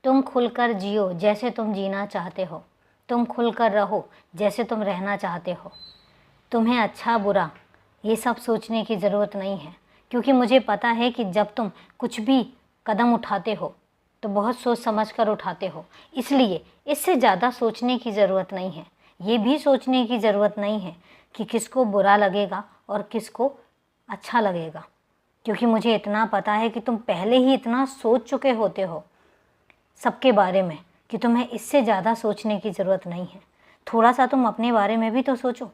तुम खुलकर जियो जैसे तुम जीना चाहते हो। तुम खुलकर रहो जैसे तुम रहना चाहते हो। तुम्हें अच्छा बुरा ये सब सोचने की ज़रूरत नहीं है, क्योंकि मुझे पता है कि जब तुम कुछ भी कदम उठाते हो तो बहुत सोच समझ कर उठाते हो। इसलिए इससे ज़्यादा सोचने की ज़रूरत नहीं है। ये भी सोचने की ज़रूरत नहीं है कि किसको बुरा लगेगा और किसको अच्छा लगेगा, क्योंकि मुझे इतना पता है कि तुम पहले ही इतना सोच चुके होते हो सबके बारे में कि तुम्हें इससे ज़्यादा सोचने की ज़रूरत नहीं है। थोड़ा सा तुम अपने बारे में भी तो सोचो।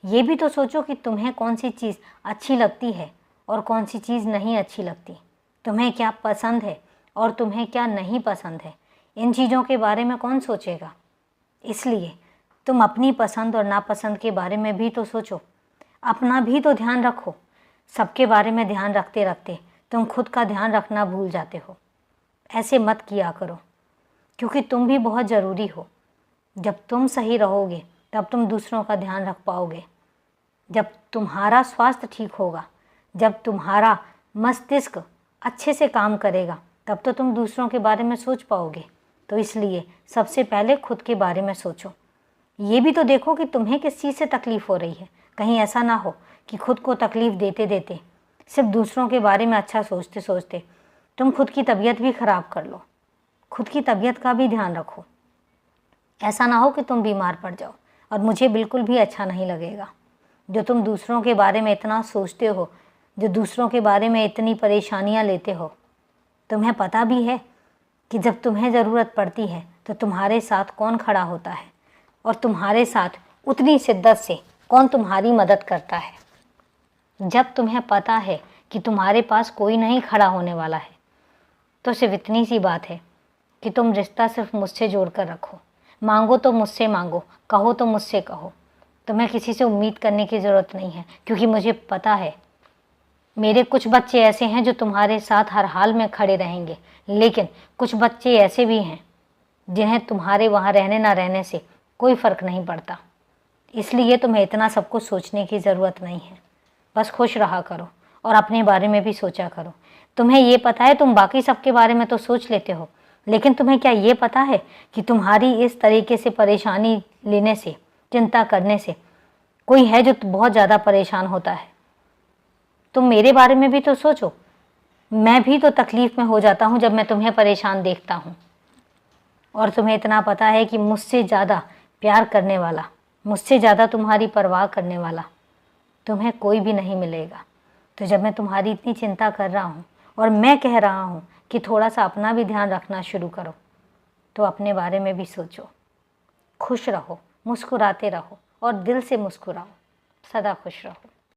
ये भी तो सोचो कि तुम्हें कौन सी चीज़ अच्छी लगती है और कौन सी चीज़ नहीं अच्छी लगती। तुम्हें क्या पसंद है और तुम्हें क्या नहीं पसंद है। इन चीज़ों के बारे में कौन सोचेगा। इसलिए तुम अपनी पसंद और नापसंद के बारे में भी तो सोचो। अपना भी तो ध्यान रखो। सबके बारे में ध्यान रखते रखते तुम खुद का ध्यान रखना भूल जाते हो। ऐसे मत किया करो, क्योंकि तुम भी बहुत ज़रूरी हो। जब तुम सही रहोगे तब तुम दूसरों का ध्यान रख पाओगे। जब तुम्हारा स्वास्थ्य ठीक होगा, जब तुम्हारा मस्तिष्क अच्छे से काम करेगा, तब तो तुम दूसरों के बारे में सोच पाओगे। तो इसलिए सबसे पहले खुद के बारे में सोचो। ये भी तो देखो कि तुम्हें किस चीज़ से तकलीफ़ हो रही है। कहीं ऐसा ना हो कि खुद को तकलीफ़ देते देते, सिर्फ दूसरों के बारे में अच्छा सोचते सोचते तुम खुद की तबीयत भी ख़राब कर लो। खुद की तबीयत का भी ध्यान रखो। ऐसा ना हो कि तुम बीमार पड़ जाओ, और मुझे बिल्कुल भी अच्छा नहीं लगेगा। जो तुम दूसरों के बारे में इतना सोचते हो, जो दूसरों के बारे में इतनी परेशानियां लेते हो, तुम्हें पता भी है कि जब तुम्हें ज़रूरत पड़ती है तो तुम्हारे साथ कौन खड़ा होता है, और तुम्हारे साथ उतनी शिद्दत से कौन तुम्हारी मदद करता है। जब तुम्हें पता है कि तुम्हारे पास कोई नहीं खड़ा होने वाला है, तो सिर्फ इतनी सी बात है कि तुम रिश्ता सिर्फ मुझसे जोड़ कर रखो। मांगो तो मुझसे मांगो, कहो तो मुझसे कहो। तुम्हें किसी से उम्मीद करने की ज़रूरत नहीं है, क्योंकि मुझे पता है मेरे कुछ बच्चे ऐसे हैं जो तुम्हारे साथ हर हाल में खड़े रहेंगे, लेकिन कुछ बच्चे ऐसे भी हैं जिन्हें तुम्हारे वहाँ रहने ना रहने से कोई फ़र्क नहीं पड़ता। इसलिए तुम्हें इतना सब कुछ सोचने की ज़रूरत नहीं है। बस खुश रहा करो और अपने बारे में भी सोचा करो। तुम्हें ये पता है, तुम बाकी सबके बारे में तो सोच लेते हो, लेकिन तुम्हें क्या ये पता है कि तुम्हारी इस तरीके से परेशानी लेने से, चिंता करने से कोई है जो बहुत ज़्यादा परेशान होता है। तुम मेरे बारे में भी तो सोचो। मैं भी तो तकलीफ़ में हो जाता हूँ जब मैं तुम्हें परेशान देखता हूँ। और तुम्हें इतना पता है कि मुझसे ज़्यादा प्यार करने वाला, मुझसे ज़्यादा तुम्हारी परवाह करने वाला तुम्हें कोई भी नहीं मिलेगा। तो जब मैं तुम्हारी इतनी चिंता कर रहा हूँ और मैं कह रहा हूँ कि थोड़ा सा अपना भी ध्यान रखना शुरू करो, तो अपने बारे में भी सोचो। खुश रहो, मुस्कुराते रहो और दिल से मुस्कुराओ। सदा खुश रहो।